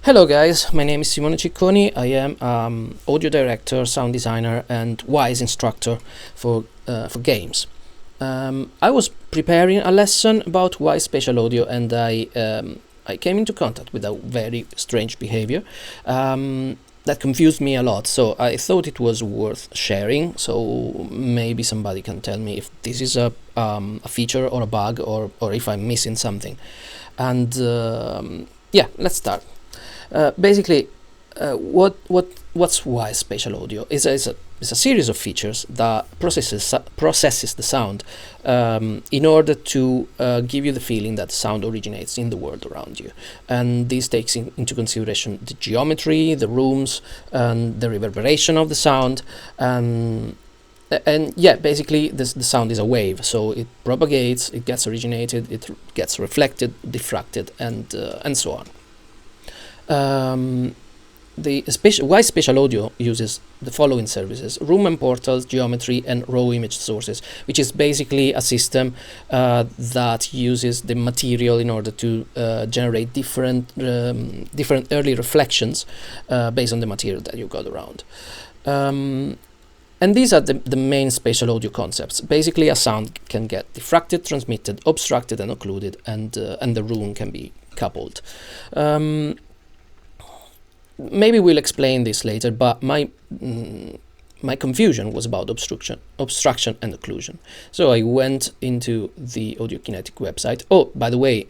Hello guys, my name is Simone Cicconi. I am audio director, sound designer and Wwise instructor for games. I was preparing a lesson about Wwise Spatial Audio and I came into contact with a very strange behavior that confused me a lot, so I thought it was worth sharing, so maybe somebody can tell me if this is a feature or a bug or if I'm missing something. And yeah, let's start. Basically, what's Wwise Spatial Audio is a series of features that processes the sound in order to give you the feeling that the sound originates in the world around you, and this takes into consideration the geometry, the rooms, and the reverberation of the sound. And yeah, basically the sound is a wave, so it propagates, it gets originated, it gets reflected, diffracted, and so on. The Wwise Spatial Audio uses the following services: room and portals, geometry, and raw image sources, which is basically a system that uses the material in order to generate different early reflections based on the material that you got around. And these are the main spatial audio concepts. Basically, a sound can get diffracted, transmitted, obstructed, and occluded, and the room can be coupled. Maybe we'll explain this later, but my confusion was about obstruction and occlusion. So I went into the Audiokinetic website. Oh, by the way,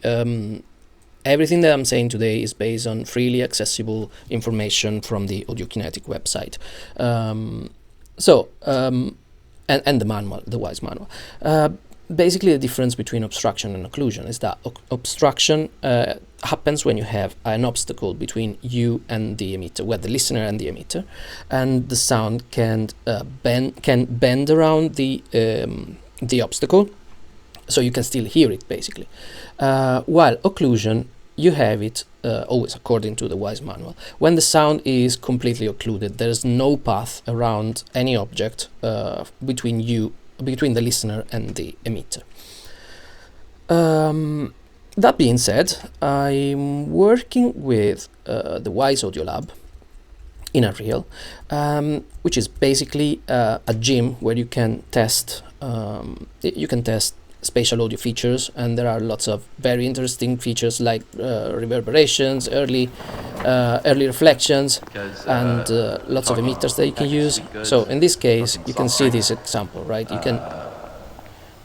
everything that I'm saying today is based on freely accessible information from the Audiokinetic website. And the manual, the Wwise manual. Basically, the difference between obstruction and occlusion is that obstruction happens when you have an obstacle between you and the emitter, the listener and the emitter, and the sound can bend around the obstacle, so you can still hear it basically. While occlusion, you have it always, according to the Wwise manual, when the sound is completely occluded. There is no path around any object between the listener and the emitter. That being said, I'm working with the Wwise Audio Lab in Unreal, which is basically a gym where you can test spatial audio features, and there are lots of very interesting features like reverberations, early reflections, and lots of emitters that you can use. So in this case, you can see this example, right? You can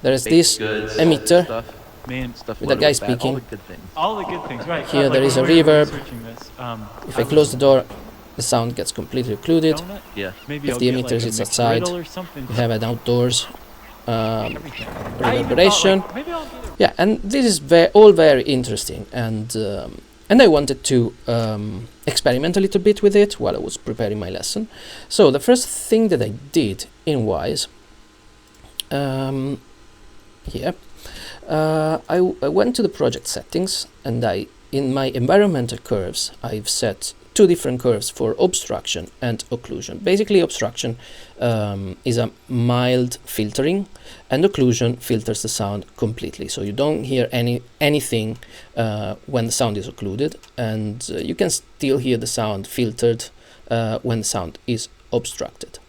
there is this emitter with a guy speaking. All the good things, right? Here there is a reverb. If I close the door, the sound gets completely occluded. Yeah. If the emitter is outside, you have an outdoors reverberation. Yeah, and this is all very interesting, and I wanted to experiment a little bit with it while I was preparing my lesson. So the first thing that I did in Wwise, here, I went to the project settings, and in my environmental curves, I've set two different curves for obstruction and occlusion. Basically, obstruction is a mild filtering, and occlusion filters the sound completely, so you don't hear anything when the sound is occluded, and you can still hear the sound filtered when the sound is obstructed.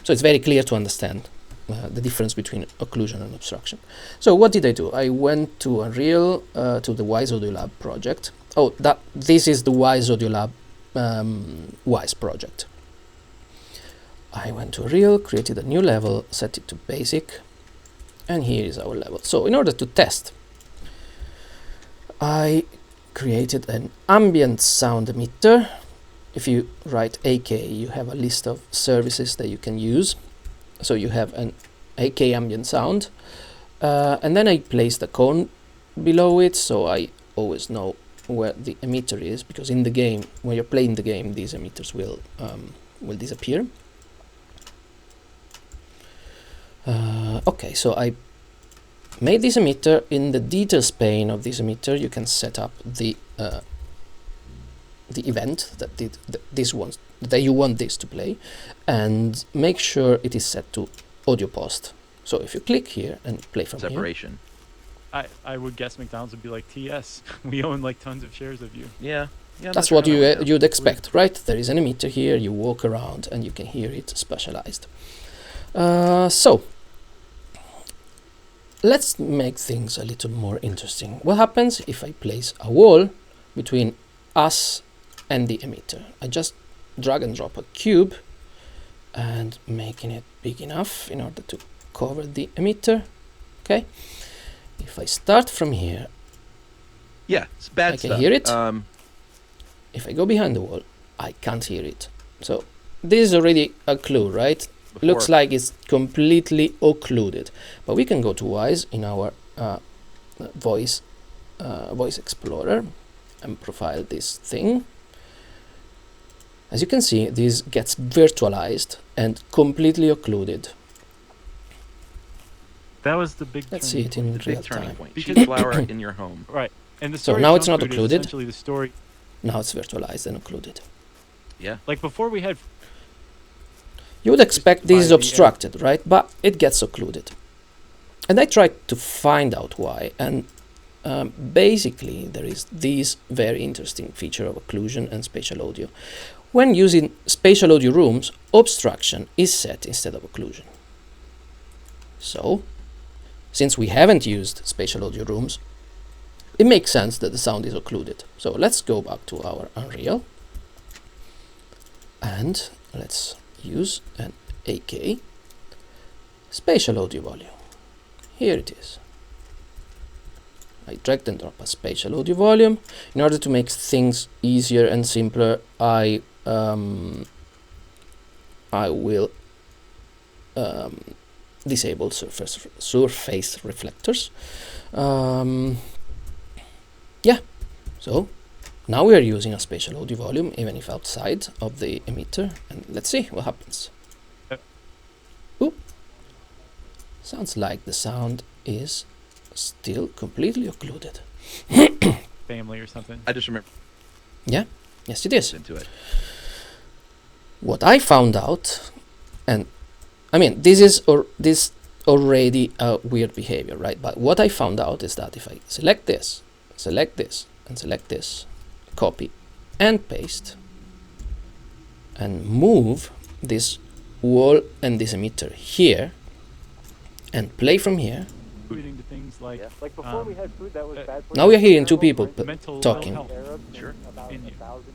So it's very clear to understand the difference between occlusion and obstruction. So what did I do? I went to Unreal, to the Wwise Audio Lab project. Oh, this is the Wwise Audio Lab Wwise project. I went to Unreal, created a new level, set it to basic, and here is our level. So in order to test, I created an ambient sound emitter. If you write AK, you have a list of services that you can use. So you have an AK ambient sound, and then I placed a cone below it, so I always know where the emitter is, because in the game, when you're playing the game, these emitters will disappear. Okay, so I made this emitter. In the details pane of this emitter, you can set up the event that you want this to play, and make sure it is set to audio post. So if you click here and play from separation. I would guess McDonald's would be like TS. We own like tons of shares of you. Yeah. Yeah. I'm That's not what sure how that you'd expect, right? There is an emitter here, you walk around and you can hear it specialized. So, let's make things a little more interesting. What happens if I place a wall between us and the emitter? I just drag and drop a cube and making it big enough in order to cover the emitter. Okay. If I start from here, Yeah, it's bad I can stuff. hear it. If I go behind the wall, I can't hear it. So this is already a clue, right? Looks like it's completely occluded. But we can go to Wwise in our voice explorer and profile this thing. As you can see, this gets virtualized and completely occluded. That was the big. Let's see it in Big real turning time. point. Because- Cheap flour in your home. Right. And the So story now of it's not junk food is occluded. Essentially, the story. Now it's virtualized and occluded. Yeah. Like before, we had. You would expect this is by the obstructed, right? But it gets occluded. And I tried to find out why. And basically, there is this very interesting feature of occlusion and spatial audio. When using spatial audio rooms, obstruction is set instead of occlusion. So, since we haven't used spatial audio rooms, it makes sense that the sound is occluded. So let's go back to our Unreal. And let's use an AK spatial audio volume. Here it is. I dragged and drop a spatial audio volume. In order to make things easier and simpler, I will disable surface reflectors. Yeah, so now we are using a spatial audio volume, even if outside of the emitter, and let's see what happens. Oop. Sounds like the sound is still completely occluded. Family or something. I just remember Yes, it is. into it. What I found out, and I mean, this is already a weird behavior, right? But what I found out is that if I select this, and select this, copy and paste, and move this wall and this emitter here, and play from here, Leading to things like Like before we had food that was bad for now we are hearing two people mental talking. health. Sure. In you.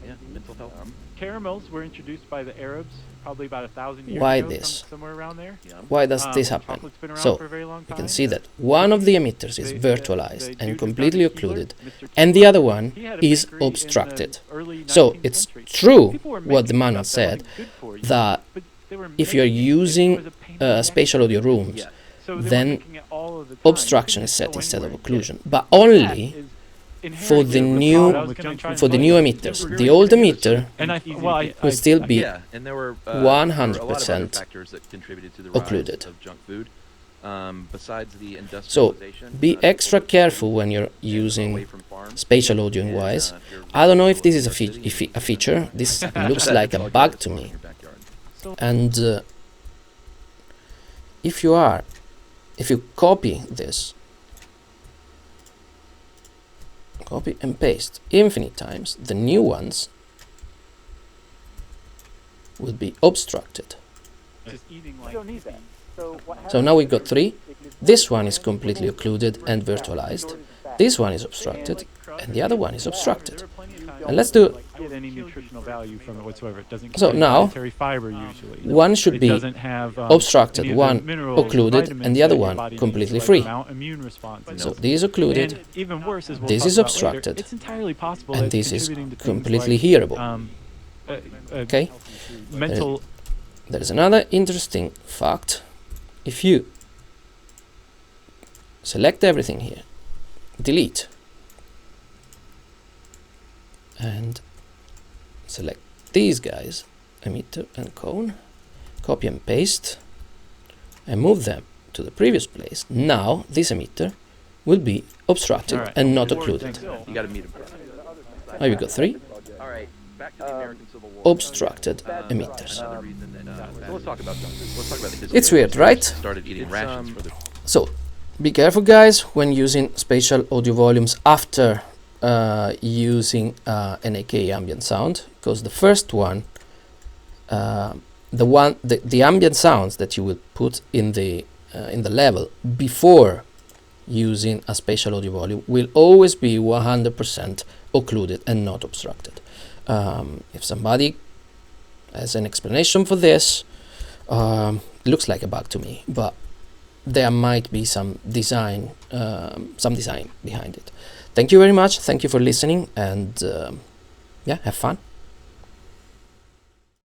Yeah, mental health. Caramels were introduced by the Arabs probably about 1,000 years Why ago. this? Somewhere around there. Yeah. Why does this happen? Chocolate's been around So, for a very long you time. can see that one of the emitters is They- virtualized dude and who completely founded Keeler, occluded, Mr. and the Keeler, other one he had a is bakery in the obstructed. early So 19th it's century. true People were what the making manual stuff that said, wasn't good for you, that but they were if you're making it, it using was a pain in the neck. spatial audio rooms, Yeah. So they were then making it all of the time. You obstruction couldn't is just set go instead of anywhere. occlusion, but That only is for the inherently new problem with junk food. for the new emitters. The old emitter And will still be Yeah, and there were 100% there were a lot of other factors that contributed to the rise occluded. of junk food. Besides the So industrialization, be people extra were careful moving when you're away using from farms. spatial audio in And, Wwise. if you're I don't know if this is living in a the city, feature. This looks that like a dog bug is to in me. your backyard. And if you copy this, copy and paste infinite times, the new ones will be obstructed. Just eating You like don't need that. So what So now we've got three. This one is completely occluded and virtualized. This one is obstructed, and the other one is obstructed. And let's do get any nutritional value from it whatsoever. It doesn't So contain now, dietary fiber usually. one should It be doesn't have, obstructed, any of the one minerals and occluded, vitamins and the other that your one body needs completely to, free. mount immune responses. So this is occluded, And even worse is we'll this talk is about later, obstructed, it's entirely possible and that this is contributing to things completely like, hearable. Okay? mental There's another interesting fact. If you select everything here, delete, and select these guys, emitter and cone, copy and paste, and move them to the previous place, now this emitter will be obstructed Alright. and not occluded. You got to meet him. Now we've got three All right, back to the American Civil War. obstructed emitters. Another reason that, so let's talk about junk food. Let's talk about the It's weird, right? Started eating rations for the So, be careful, guys, when using spatial audio volumes after using an AK ambient sound, because the first one, the ambient sounds that you will put in the level before using a spatial audio volume will always be 100% occluded and not obstructed. If somebody has an explanation for this, looks like a bug to me, but there might be some design behind it. Thank you very much. Thank you for listening, and yeah, have fun.